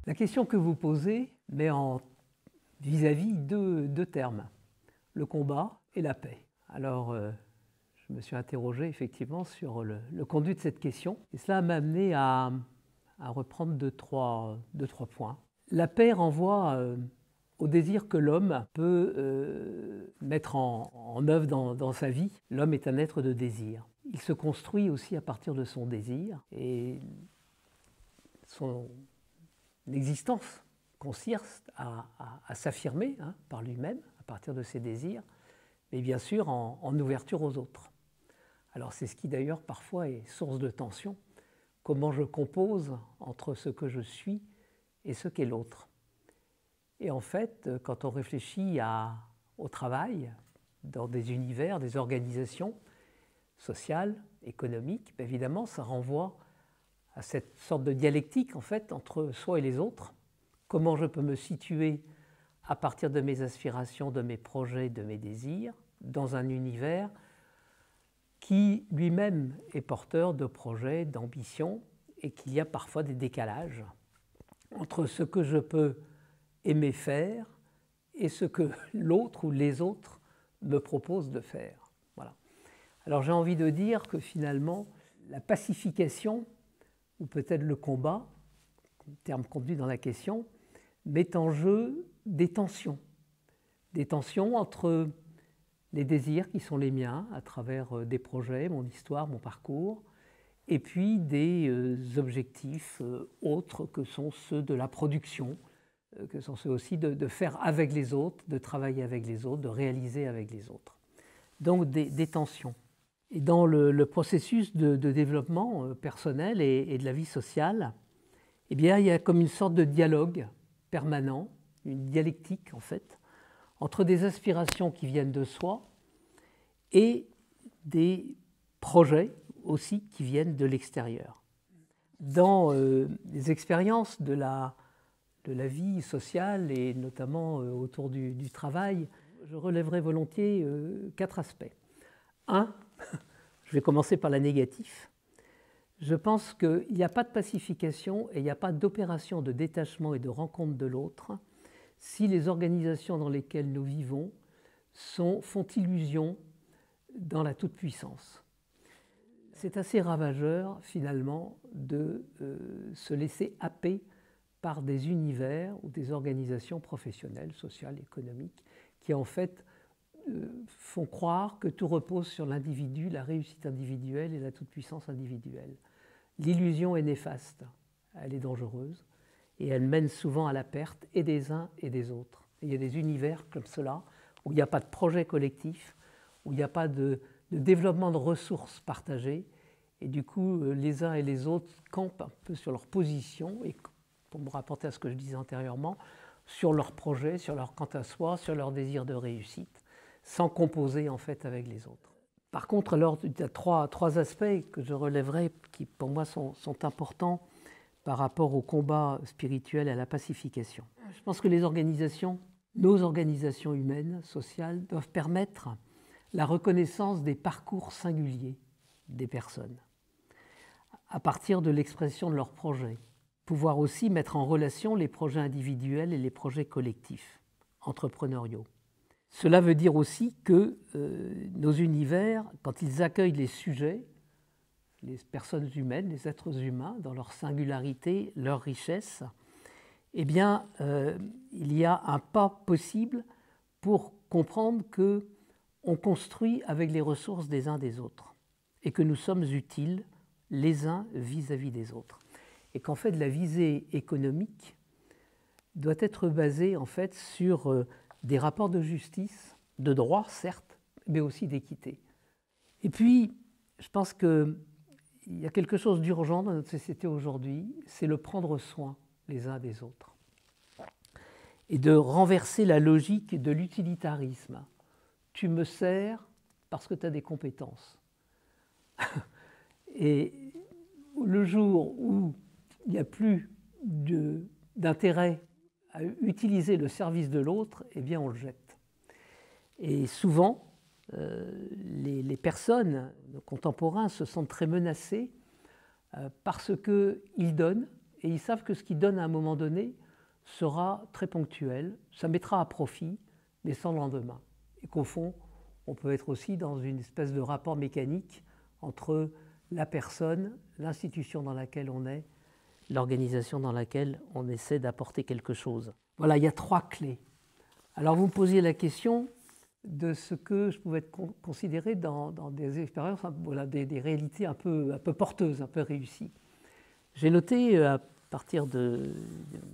La question que vous posez met en vis-à-vis deux termes, le combat et la paix. Alors, je me suis interrogé effectivement sur le conduit de cette question, et cela m'a amené à reprendre deux, trois points. La paix renvoie au désir que l'homme peut mettre en œuvre dans sa vie. L'homme est un être de désir. Il se construit aussi à partir de son désir, et son existence consiste à s'affirmer par lui-même à partir de ses désirs, mais bien sûr en ouverture aux autres. Alors c'est ce qui d'ailleurs parfois est source de tension, comment je compose entre ce que je suis et ce qu'est l'autre. Et en fait, quand on réfléchit au travail dans des univers, des organisations sociales, économiques, évidemment ça renvoie à cette sorte de dialectique en fait entre soi et les autres. Comment je peux me situer à partir de mes aspirations, de mes projets, de mes désirs, dans un univers qui lui-même est porteur de projets, d'ambitions, et qu'il y a parfois des décalages entre ce que je peux aimer faire et ce que l'autre ou les autres me proposent de faire. Voilà. Alors j'ai envie de dire que finalement, la pacification, ou peut-être le combat, terme conduit dans la question, met en jeu des tensions entre les désirs qui sont les miens à travers des projets, mon histoire, mon parcours, et puis des objectifs autres que sont ceux de la production, que sont ceux aussi de faire avec les autres, de travailler avec les autres, de réaliser avec les autres. Donc des tensions. Et dans le processus de développement personnel et de la vie sociale, eh bien, il y a comme une sorte de dialogue permanent, une dialectique en fait, entre des aspirations qui viennent de soi et des projets aussi qui viennent de l'extérieur. Dans les expériences de la vie sociale et notamment autour du travail, je relèverai volontiers 4 aspects. 1, je vais commencer par la négative. Je pense qu'il n'y a pas de pacification et il n'y a pas d'opération de détachement et de rencontre de l'autre si les organisations dans lesquelles nous vivons font illusion dans la toute-puissance. C'est assez ravageur finalement de se laisser happer par des univers ou des organisations professionnelles, sociales, économiques, qui en fait font croire que tout repose sur l'individu, la réussite individuelle et la toute-puissance individuelle. L'illusion est néfaste, elle est dangereuse, et elle mène souvent à la perte et des uns et des autres. Et il y a des univers comme cela, où il n'y a pas de projet collectif, où il n'y a pas de développement de ressources partagées, et du coup, les uns et les autres campent un peu sur leur position, et pour me rapporter à ce que je disais antérieurement, sur leurs projets, sur leur quant à soi, sur leur désir de réussite, sans composer en fait avec les autres. Par contre, alors, il y a trois aspects que je relèverai qui pour moi sont importants par rapport au combat spirituel et à la pacification. Je pense que les organisations, nos organisations humaines, sociales, doivent permettre la reconnaissance des parcours singuliers des personnes à partir de l'expression de leurs projets. Pouvoir aussi mettre en relation les projets individuels et les projets collectifs, entrepreneuriaux. Cela veut dire aussi que nos univers, quand ils accueillent les sujets, les personnes humaines, les êtres humains, dans leur singularité, leur richesse, eh bien, il y a un pas possible pour comprendre qu'on construit avec les ressources des uns des autres et que nous sommes utiles les uns vis-à-vis des autres. Et qu'en fait, la visée économique doit être basée en fait sur des rapports de justice, de droit certes, mais aussi d'équité. Et puis, je pense qu'il y a quelque chose d'urgent dans notre société aujourd'hui, c'est le prendre soin les uns des autres. Et de renverser la logique de l'utilitarisme. Tu me sers parce que tu as des compétences. Et le jour où il n'y a plus d'intérêt à utiliser le service de l'autre, eh bien on le jette. Et souvent, les personnes, nos contemporains, se sentent très menacés parce qu'ils donnent Et ils savent que ce qu'ils donnent à un moment donné sera très ponctuel, ça mettra à profit, mais sans lendemain. Et qu'au fond, on peut être aussi dans une espèce de rapport mécanique entre la personne, l'institution dans laquelle on est, l'organisation dans laquelle on essaie d'apporter quelque chose. Voilà, il y a 3 clés. Alors vous me posiez la question de ce que je pouvais considérer dans des expériences, voilà, des réalités un peu porteuses, un peu réussies. J'ai noté, à partir de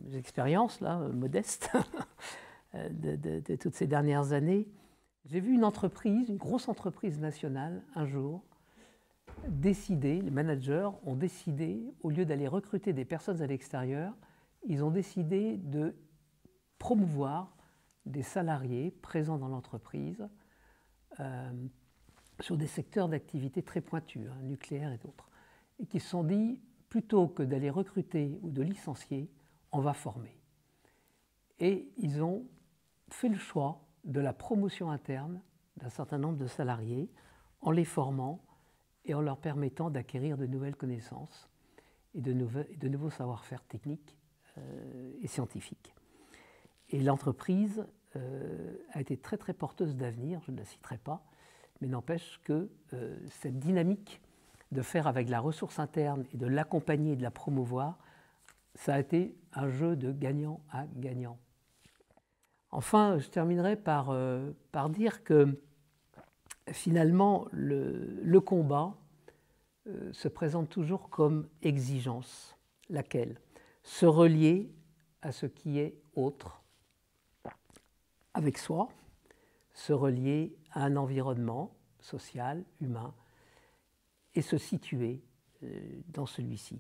mes expériences là, modestes de toutes ces dernières années, j'ai vu une entreprise, une grosse entreprise nationale, un jour, décider, les managers ont décidé, au lieu d'aller recruter des personnes à l'extérieur, ils ont décidé de promouvoir des salariés présents dans l'entreprise sur des secteurs d'activité très pointus, hein, nucléaire et d'autres, et qui se sont dit, plutôt que d'aller recruter ou de licencier, on va former. Et ils ont fait le choix de la promotion interne d'un certain nombre de salariés en les formant et en leur permettant d'acquérir de nouvelles connaissances et de nouveaux savoir-faire techniques et scientifiques. Et l'entreprise a été très très porteuse d'avenir, je ne la citerai pas, mais n'empêche que cette dynamique de faire avec la ressource interne et de l'accompagner et de la promouvoir, ça a été un jeu de gagnant à gagnant. Enfin, je terminerai par dire que finalement, le combat se présente toujours comme exigence. Laquelle? Se relier à ce qui est autre, avec soi, se relier à un environnement social, humain, et se situer dans celui-ci.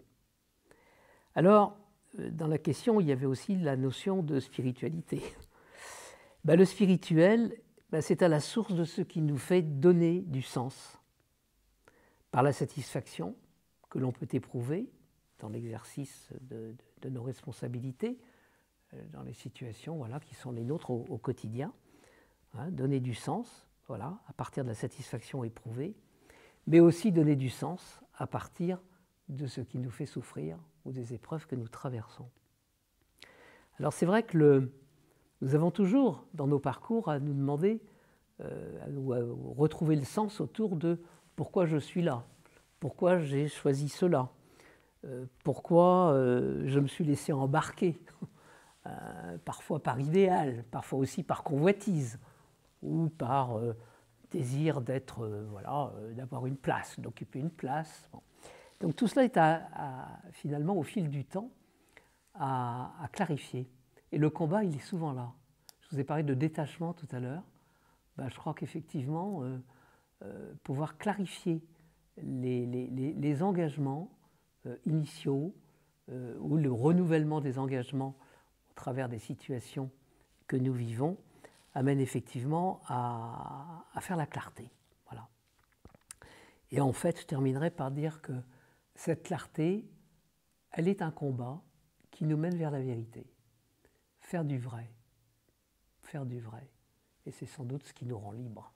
Alors, dans la question, il y avait aussi la notion de spiritualité. Le spirituel, c'est à la source de ce qui nous fait donner du sens, par la satisfaction que l'on peut éprouver dans l'exercice de nos responsabilités, dans les situations voilà, qui sont les nôtres au quotidien, hein, donner du sens voilà, à partir de la satisfaction éprouvée, mais aussi donner du sens à partir de ce qui nous fait souffrir ou des épreuves que nous traversons. Alors c'est vrai que nous avons toujours dans nos parcours à nous demander, à retrouver le sens autour de pourquoi je suis là, pourquoi j'ai choisi cela, pourquoi je me suis laissé embarquer, parfois par idéal, parfois aussi par convoitise ou par désir d'être, d'avoir une place, d'occuper une place. Bon. Donc tout cela est finalement au fil du temps à clarifier. Et le combat, il est souvent là. Je vous ai parlé de détachement tout à l'heure. Je crois qu'effectivement, pouvoir clarifier les engagements initiaux ou le renouvellement des engagements au travers des situations que nous vivons amène effectivement à faire la clarté. Voilà. Et en fait, je terminerai par dire que cette clarté, elle est un combat qui nous mène vers la vérité. Faire du vrai. Faire du vrai. Et c'est sans doute ce qui nous rend libres.